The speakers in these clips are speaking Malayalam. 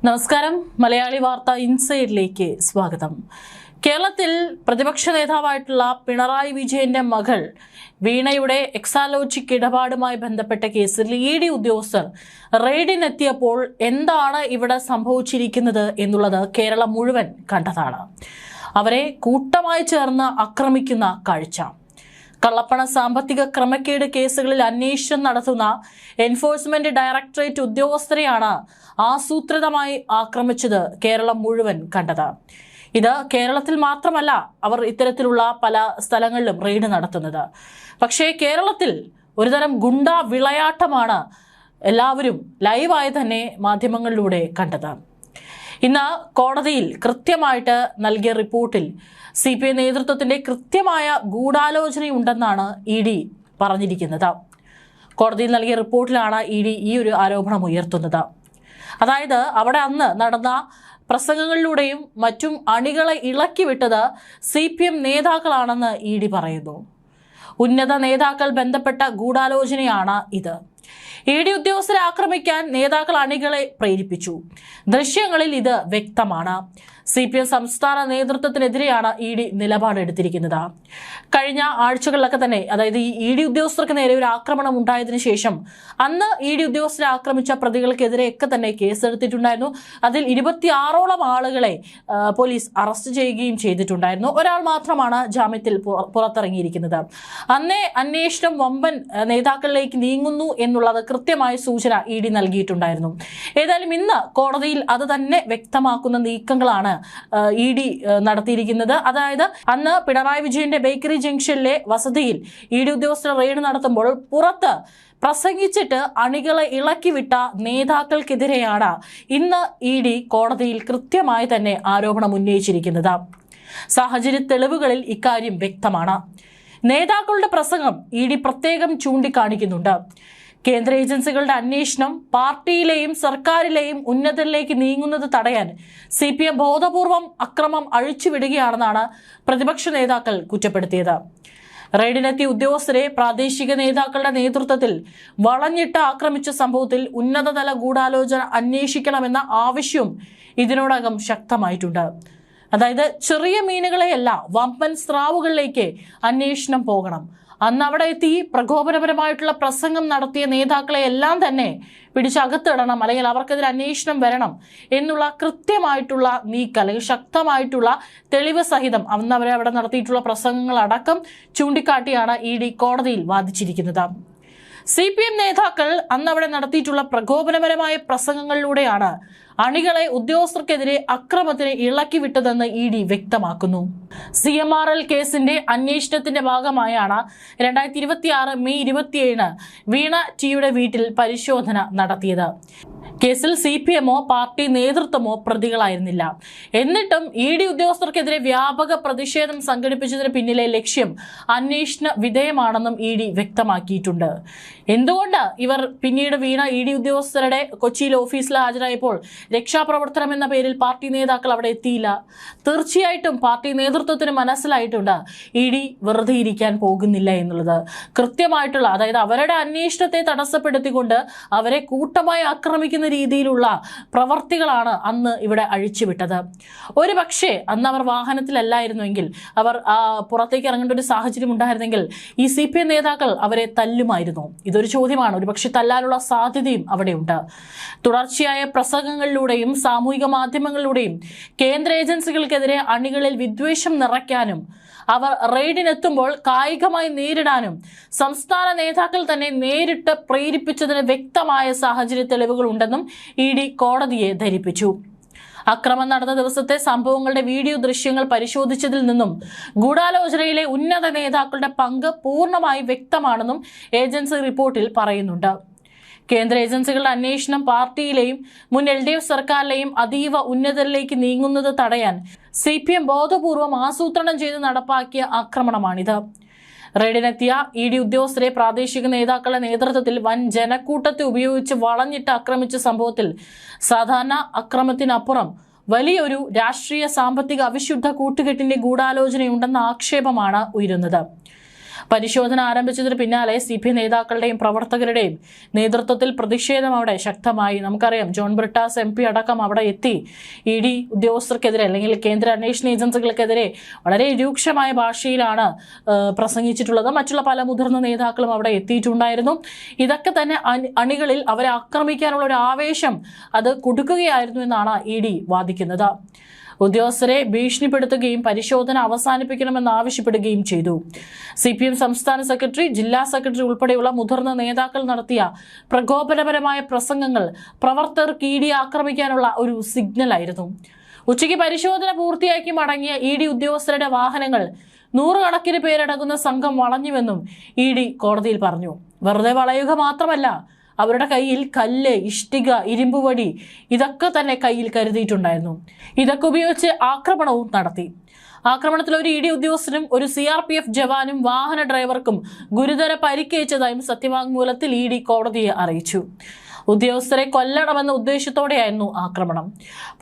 നമസ്കാരം. മലയാളി വാർത്ത ഇൻസൈഡിലേക്ക് സ്വാഗതം. കേരളത്തിൽ പ്രതിപക്ഷ നേതാവായിട്ടുള്ള പിണറായി വിജയന്റെ മകൾ വീണയുടെ എക്സാലോജിക് ഇടപാടുമായി ബന്ധപ്പെട്ട കേസിൽ ഇഡി ഉദ്യോഗസ്ഥർ റെയ്ഡിനെത്തിയപ്പോൾ എന്താണ് ഇവിടെ സംഭവിച്ചിരിക്കുന്നത് എന്നുള്ളത് കേരളം മുഴുവൻ കണ്ടതാണ്. അവരെ കൂട്ടമായി ചേർന്ന് ആക്രമിക്കുന്ന കാഴ്ച. കള്ളപ്പണ സാമ്പത്തിക ക്രമക്കേട് കേസുകളിൽ അന്വേഷണം നടത്തുന്ന എൻഫോഴ്സ്മെന്റ് ഡയറക്ടറേറ്റ് ഉദ്യോഗസ്ഥരെയാണ് ആസൂത്രിതമായി ആക്രമിച്ചത് കേരളം മുഴുവൻ കണ്ടത്. ഇത് കേരളത്തിൽ മാത്രമല്ല അവർ ഇത്തരത്തിലുള്ള പല സ്ഥലങ്ങളിലും റെയ്ഡ് നടത്തുന്നത്. പക്ഷേ കേരളത്തിൽ ഒരുതരം ഗുണ്ട വിളയാട്ടമാണ് എല്ലാവരും ലൈവായി തന്നെ മാധ്യമങ്ങളിലൂടെ കണ്ടത്. ഇന്ന് കോടതിയിൽ കൃത്യമായിട്ട് നൽകിയ റിപ്പോർട്ടിൽ CPI നേതൃത്വത്തിന്റെ കൃത്യമായ ഗൂഢാലോചനയുണ്ടെന്നാണ് ED പറഞ്ഞിരിക്കുന്നത്. കോടതിയിൽ നൽകിയ റിപ്പോർട്ടിലാണ് ED ഈ ഒരു ആരോപണം ഉയർത്തുന്നത്. അതായത് അവിടെ അന്ന് നടന്ന പ്രസംഗങ്ങളിലൂടെയും മറ്റും അണികളെ ഇളക്കിവിട്ടത് CPM നേതാക്കളാണെന്ന് ED പറയുന്നു. ഉന്നത നേതാക്കൾ ബന്ധപ്പെട്ട ഗൂഢാലോചനയാണ് ഇത്. ED ഉദ്യോഗസ്ഥരെ ആക്രമിക്കാൻ നേതാക്കൾ അണികളെ പ്രേരിപ്പിച്ചു. ദൃശ്യങ്ങളിൽ ഇത് വ്യക്തമാണ്. CPM സംസ്ഥാന നേതൃത്വത്തിനെതിരെയാണ് ED നിലപാടെടുത്തിരിക്കുന്നത്. കഴിഞ്ഞ ആഴ്ചകളിലൊക്കെ തന്നെ, അതായത് ഈ ED ഉദ്യോഗസ്ഥർക്ക് നേരെ ഒരു ആക്രമണം ഉണ്ടായതിനു ശേഷം അന്ന് ED ഉദ്യോഗസ്ഥരെ ആക്രമിച്ച പ്രതികൾക്കെതിരെയൊക്കെ തന്നെ കേസെടുത്തിട്ടുണ്ടായിരുന്നു. അതിൽ 26ഓളം ആളുകളെ പോലീസ് അറസ്റ്റ് ചെയ്യുകയും ചെയ്തിട്ടുണ്ടായിരുന്നു. ഒരാൾ മാത്രമാണ് ജാമ്യത്തിൽ പുറത്തിറങ്ങിയിരിക്കുന്നത്. അന്നേ അന്വേഷണം വമ്പൻ നേതാക്കളിലേക്ക് നീങ്ങുന്നു എന്നുള്ളത് കൃത്യമായ സൂചന ED നൽകിയിട്ടുണ്ടായിരുന്നു. ഏതായാലും ഇന്ന് കോടതിയിൽ അത് തന്നെ വ്യക്തമാക്കുന്ന നീക്കങ്ങളാണ് ED നടത്തിയിരിക്കുന്നത്. അതായത് അന്ന് പിണറായി വിജയന്റെ ബേക്കറി ജംഗ്ഷനിലെ വസതിയിൽ ED ഉദ്യോഗസ്ഥർ റെയ്ഡ് നടത്തുമ്പോൾ പുറത്ത് പ്രസംഗിച്ചിട്ട് അണികളെ ഇളക്കിവിട്ട നേതാക്കൾക്കെതിരെയാണ് ഇന്ന് ED കോടതിയിൽ കൃത്യമായി തന്നെ ആരോപണം ഉന്നയിച്ചിരിക്കുന്നത്. സാഹചര്യ തെളിവുകളിൽ ഇക്കാര്യം വ്യക്തമാണ്. നേതാക്കളുടെ പ്രസംഗം ED പ്രത്യേകം ചൂണ്ടിക്കാണിക്കുന്നുണ്ട്. കേന്ദ്ര ഏജൻസികളുടെ അന്വേഷണം പാർട്ടിയിലെയും സർക്കാരിലെയും ഉന്നതരിലേക്ക് നീങ്ങുന്നത് തടയാൻ CPM ബോധപൂർവം അക്രമം അഴിച്ചുവിടുകയാണെന്നാണ് പ്രതിപക്ഷ നേതാക്കൾ കുറ്റപ്പെടുത്തിയത്. റെയ്ഡിനെത്തിയ ഉദ്യോഗസ്ഥരെ പ്രാദേശിക നേതാക്കളുടെ നേതൃത്വത്തിൽ വളഞ്ഞിട്ട് ആക്രമിച്ച സംഭവത്തിൽ ഉന്നതതല ഗൂഢാലോചന അന്വേഷിക്കണമെന്ന ആവശ്യവും ഇതിനോടകം ശക്തമായിട്ടുണ്ട്. അതായത് ചെറിയ മീനുകളെയല്ല, വമ്പൻ സ്രാവുകളിലേക്ക് അന്വേഷണം പോകണം. അന്ന് അവിടെ എത്തി പ്രകോപനപരമായിട്ടുള്ള പ്രസംഗം നടത്തിയ നേതാക്കളെ എല്ലാം തന്നെ പിടിച്ചകത്തിടണം, അല്ലെങ്കിൽ അവർക്കെതിരെ അന്വേഷണം വരണം എന്നുള്ള കൃത്യമായിട്ടുള്ള നീക്കം, അല്ലെങ്കിൽ ശക്തമായിട്ടുള്ള തെളിവ് സഹിതം അന്ന് അവരെ അവിടെ നടത്തിയിട്ടുള്ള പ്രസംഗങ്ങൾ അടക്കം ചൂണ്ടിക്കാട്ടിയാണ് ED കോടതിയിൽ വാദിച്ചിരിക്കുന്നത്. CPM നേതാക്കൾ അന്ന് അവിടെ നടത്തിയിട്ടുള്ള പ്രകോപനപരമായ പ്രസംഗങ്ങളിലൂടെയാണ് അണികളെ ഉദ്യോഗസ്ഥർക്കെതിരെ അക്രമത്തിന് ഇളക്കിവിട്ടതെന്ന് ED വ്യക്തമാക്കുന്നു. CMRL കേസിന്റെ അന്വേഷണത്തിന്റെ ഭാഗമായാണ് 2026 മെയ് 27 വീണ ടിയുടെ വീട്ടിൽ പരിശോധന നടത്തിയത്. കേസിൽ CPMോ പാർട്ടി നേതൃത്വമോ പ്രതികളായിരുന്നില്ല. എന്നിട്ടും ED ഉദ്യോഗസ്ഥർക്കെതിരെ വ്യാപക പ്രതിഷേധം സംഘടിപ്പിച്ചതിന് പിന്നിലെ ലക്ഷ്യം അന്വേഷണ വിധേയമാണെന്നും ED വ്യക്തമാക്കിയിട്ടുണ്ട്. എന്തുകൊണ്ട് ഇവർ പിന്നീട് വീണ ED ഉദ്യോഗസ്ഥരുടെ കൊച്ചിയിൽ ഓഫീസിൽ ഹാജരായപ്പോൾ രക്ഷാപ്രവർത്തനം എന്ന പേരിൽ പാർട്ടി നേതാക്കൾ അവിടെ എത്തിയില്ല? തീർച്ചയായിട്ടും പാർട്ടി നേതൃത്വത്തിന് മനസ്സിലായിട്ടുണ്ട് ED വെറുതെ ഇരിക്കാൻ പോകുന്നില്ല എന്നുള്ളത്. കൃത്യമായിട്ടുള്ള, അതായത് അവരുടെ അന്വേഷണത്തെ തടസ്സപ്പെടുത്തിക്കൊണ്ട് അവരെ കൂട്ടമായി ആക്രമിക്കുന്ന രീതിയിലുള്ള പ്രവർത്തികളാണ് അന്ന് ഇവിടെ അഴിച്ചുവിട്ടത്. ഒരു പക്ഷേ അന്ന് അവർ വാഹനത്തിലല്ലായിരുന്നുവെങ്കിൽ, അവർ പുറത്തേക്ക് ഇറങ്ങേണ്ട ഒരു സാഹചര്യം ഉണ്ടായിരുന്നെങ്കിൽ ഈ CPM നേതാക്കൾ അവരെ തല്ലുമായിരുന്നു. ഇതൊരു ചോദ്യമാണ്. ഒരു പക്ഷെ തല്ലാനുള്ള സാധ്യതയും അവിടെയുണ്ട്. തുടർച്ചയായ പ്രസംഗങ്ങളിലൂടെയും സാമൂഹിക മാധ്യമങ്ങളിലൂടെയും കേന്ദ്ര ഏജൻസികൾക്കെതിരെ അണികളിൽ വിദ്വേഷം നിറയ്ക്കാനും അവർ റെയ്ഡിനെത്തുമ്പോൾ കായികമായി നേരിടാനും സംസ്ഥാന നേതാക്കൾ തന്നെ നേരിട്ട് പ്രേരിപ്പിച്ചതിന് വ്യക്തമായ സാഹചര്യ തെളിവുകൾ ഉണ്ടെന്നും ED കോടതിയെ ധരിപ്പിച്ചു. അക്രമം നടന്ന ദിവസത്തെ സംഭവങ്ങളുടെ വീഡിയോ ദൃശ്യങ്ങൾ പരിശോധിച്ചതിൽ നിന്നും ഗൂഢാലോചനയിലെ ഉന്നത നേതാക്കളുടെ പങ്ക് പൂർണ്ണമായി വ്യക്തമാണെന്നും ഏജൻസി റിപ്പോർട്ടിൽ പറയുന്നുണ്ട്. കേന്ദ്ര ഏജൻസികളുടെ അന്വേഷണം പാർട്ടിയിലെയും മുൻ LDF സർക്കാരിലെയും അതീവ ഉന്നതരിലേക്ക് നീങ്ങുന്നത് തടയാൻ CPM ബോധപൂർവം ആസൂത്രണം ചെയ്ത് നടപ്പാക്കിയ ആക്രമണമാണിത്. റെയ്ഡിനെത്തിയ ED ഉദ്യോഗസ്ഥരെ പ്രാദേശിക നേതാക്കളുടെ നേതൃത്വത്തിൽ വൻ ജനക്കൂട്ടത്തെ ഉപയോഗിച്ച് വളഞ്ഞിട്ട് ആക്രമിച്ച സംഭവത്തിൽ സാധാരണ അക്രമത്തിനപ്പുറം വലിയൊരു രാഷ്ട്രീയ സാമ്പത്തിക അവിശുദ്ധ കൂട്ടുകെട്ടിന്റെ ഗൂഢാലോചനയുണ്ടെന്ന ആക്ഷേപമാണ് ഉയരുന്നത്. പരിശോധന ആരംഭിച്ചതിന് പിന്നാലെ CPI നേതാക്കളുടെയും പ്രവർത്തകരുടെയും നേതൃത്വത്തിൽ പ്രതിഷേധം അവിടെ ശക്തമായി. നമുക്കറിയാം, ജോൺ ബ്രിട്ടാസ് MP അടക്കം അവിടെ എത്തി ED ഉദ്യോഗസ്ഥർക്കെതിരെ അല്ലെങ്കിൽ കേന്ദ്ര അന്വേഷണ ഏജൻസികൾക്കെതിരെ വളരെ രൂക്ഷമായ ഭാഷയിലാണ് പ്രസംഗിച്ചിട്ടുള്ളത്. മറ്റുള്ള പല മുതിർന്ന നേതാക്കളും അവിടെ എത്തിയിട്ടുണ്ടായിരുന്നു. ഇതൊക്കെ തന്നെ അണികളിൽ അവരെ ആക്രമിക്കാനുള്ള ഒരു ആവേശം അത് കൊടുക്കുകയായിരുന്നു എന്നാണ് ED വാദിക്കുന്നത്. ഉദ്യോഗസ്ഥരെ ഭീഷണിപ്പെടുത്തുകയും പരിശോധന അവസാനിപ്പിക്കണമെന്ന് ആവശ്യപ്പെടുകയും ചെയ്തു. CPM സംസ്ഥാന സെക്രട്ടറി, ജില്ലാ സെക്രട്ടറി ഉൾപ്പെടെയുള്ള മുതിർന്ന നേതാക്കൾ നടത്തിയ പ്രകോപനപരമായ പ്രസംഗങ്ങൾ പ്രവർത്തകർക്ക് ED ആക്രമിക്കാനുള്ള ഒരു സിഗ്നലായിരുന്നു. ഉച്ചയ്ക്ക് പരിശോധന പൂർത്തിയാക്കി മടങ്ങിയ ED ഉദ്യോഗസ്ഥരുടെ വാഹനങ്ങൾ 100 കണക്കിന് പേരടങ്ങുന്ന സംഘം വളഞ്ഞുവെന്നും ED കോടതിയിൽ പറഞ്ഞു. വെറുതെ വളയുക മാത്രമല്ല, അവരുടെ കയ്യിൽ കല്ല്, ഇഷ്ടിക, ഇരുമ്പുവടി ഇതൊക്കെ തന്നെ കയ്യിൽ കരുതിയിട്ടുണ്ടായിരുന്നു. ഇതൊക്കെ ഉപയോഗിച്ച് ആക്രമണവും നടത്തി. ആക്രമണത്തിൽ ഒരു ED ഉദ്യോഗസ്ഥനും ഒരു CRPF ജവാനും വാഹന ഡ്രൈവർക്കും ഗുരുതര പരിക്കേറ്റതായും സത്യവാങ്മൂലത്തിൽ ED കോടതിയെ അറിയിച്ചു. ഉദ്യോഗസ്ഥരെ കൊല്ലണമെന്ന ഉദ്ദേശത്തോടെയായിരുന്നു ആക്രമണം.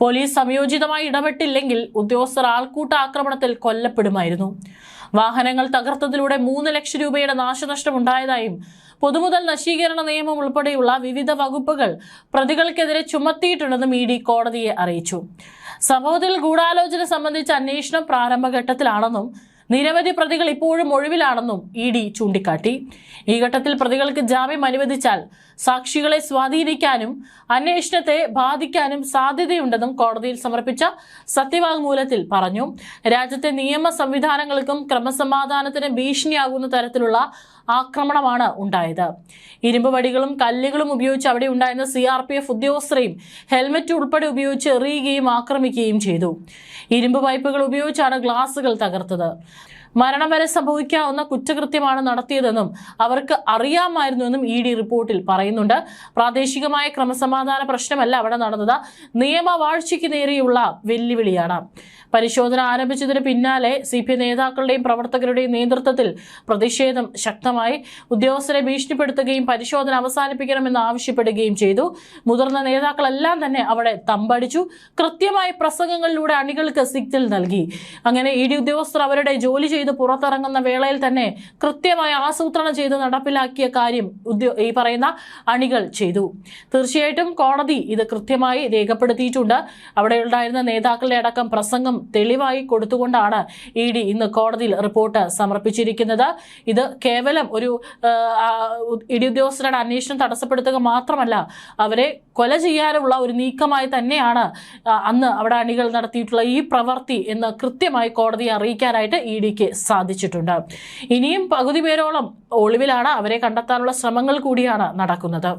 പോലീസ് സംയോജിതമായി ഇടപെട്ടില്ലെങ്കിൽ ഉദ്യോഗസ്ഥർ ആൾക്കൂട്ട ആക്രമണത്തിൽ കൊല്ലപ്പെടുമായിരുന്നു. വാഹനങ്ങൾ തകർത്തതിലൂടെ 3 ലക്ഷം രൂപയുടെ നാശനഷ്ടം ഉണ്ടായതായും പൊതുമുതൽ നശീകരണ നിയമം ഉൾപ്പെടെയുള്ള വിവിധ വകുപ്പുകൾ പ്രതികൾക്കെതിരെ ചുമത്തിയിട്ടുണ്ടെന്നും ED കോടതിയെ അറിയിച്ചു. സംഭവത്തിൽ ഗൂഢാലോചന സംബന്ധിച്ച അന്വേഷണം പ്രാരംഭഘട്ടത്തിലാണെന്നും നിരവധി പ്രതികൾ ഇപ്പോഴും ഒഴിവിലാണെന്നും ED ചൂണ്ടിക്കാട്ടി. ഈ ഘട്ടത്തിൽ പ്രതികൾക്ക് ജാമ്യം അനുവദിച്ചാൽ സാക്ഷികളെ സ്വാധീനിക്കാനും അന്വേഷണത്തെ ബാധിക്കാനും സാധ്യതയുണ്ടെന്നും കോടതിയിൽ സമർപ്പിച്ച സത്യവാങ്മൂലത്തിൽ പറഞ്ഞു. രാജ്യത്തെ നിയമ സംവിധാനങ്ങൾക്കും ക്രമസമാധാനത്തിന് ഭീഷണിയാകുന്ന തരത്തിലുള്ള ആക്രമണമാണ് ഉണ്ടായത്. ഇരുമ്പ് വടികളും കല്ലുകളും ഉപയോഗിച്ച് അവിടെ ഉണ്ടായിരുന്ന CRPF ഉദ്യോഗസ്ഥരെയും ഹെൽമറ്റ് ഉൾപ്പെടെ ഉപയോഗിച്ച് എറിയുകയും ആക്രമിക്കുകയും ചെയ്തു. ഇരുമ്പ് പൈപ്പുകൾ ഉപയോഗിച്ചാണ് ഗ്ലാസുകൾ തകർത്തത്. മരണം വരെ സംഭവിക്കാവുന്ന കുറ്റകൃത്യമാണ് നടത്തിയതെന്നും അവർക്ക് അറിയാമായിരുന്നുവെന്നും ED റിപ്പോർട്ടിൽ പറയുന്നുണ്ട്. പ്രാദേശികമായ ക്രമസമാധാന പ്രശ്നമല്ല അവിടെ നടന്നത്, നിയമവാഴ്ചയ്ക്ക് നേരെയുള്ള വെല്ലുവിളിയാണ്. പരിശോധന ആരംഭിച്ചതിന് പിന്നാലെ CPI നേതാക്കളുടെയും പ്രവർത്തകരുടെയും നേതൃത്വത്തിൽ പ്രതിഷേധം ശക്തമായി. ഉദ്യോഗസ്ഥരെ ഭീഷണിപ്പെടുത്തുകയും പരിശോധന അവസാനിപ്പിക്കണമെന്ന് ആവശ്യപ്പെടുകയും ചെയ്തു. മുതിർന്ന നേതാക്കളെല്ലാം തന്നെ അവിടെ തമ്പടിച്ചു. കൃത്യമായ പ്രസംഗങ്ങളിലൂടെ അണികൾക്ക് സിഗ്നൽ നൽകി. അങ്ങനെ ED ഉദ്യോഗസ്ഥർ അവരുടെ ജോലി ചെയ്ത് പുറത്തിറങ്ങുന്ന വേളയിൽ തന്നെ കൃത്യമായി ആസൂത്രണം ചെയ്ത് നടപ്പിലാക്കിയ കാര്യം ഈ പറയുന്ന അണികൾ ചെയ്തു. തീർച്ചയായിട്ടും കോടതി ഇത് കൃത്യമായി രേഖപ്പെടുത്തിയിട്ടുണ്ട്. അവിടെ ഉണ്ടായിരുന്ന നേതാക്കളുടെ അടക്കം പ്രസംഗം തെളിവായി കൊടുത്തുകൊണ്ടാണ് ED ഇന്ന് കോടതിയിൽ റിപ്പോർട്ട് സമർപ്പിച്ചിരിക്കുന്നത്. ഇത് കേവലം ഒരു ED ഉദ്യോഗസ്ഥരുടെ അന്വേഷണം തടസ്സപ്പെടുത്തുക മാത്രമല്ല, അവരെ കൊല ചെയ്യാനുള്ള ഒരു നീക്കമായി തന്നെയാണ് അന്ന് അവിടെ അണികൾ നടത്തിയിട്ടുള്ള ഈ പ്രവൃത്തി എന്ന് കൃത്യമായി കോടതിയെ അറിയിക്കാനായിട്ട് EDക്ക് സാധിച്ചിട്ടുണ്ട്. ഇനിയും പകുതി പേരോളം ഒളിവിലാണ്. അവരെ കണ്ടെത്താനുള്ള ശ്രമങ്ങൾ കൂടിയാണ് നടക്കുന്നത്.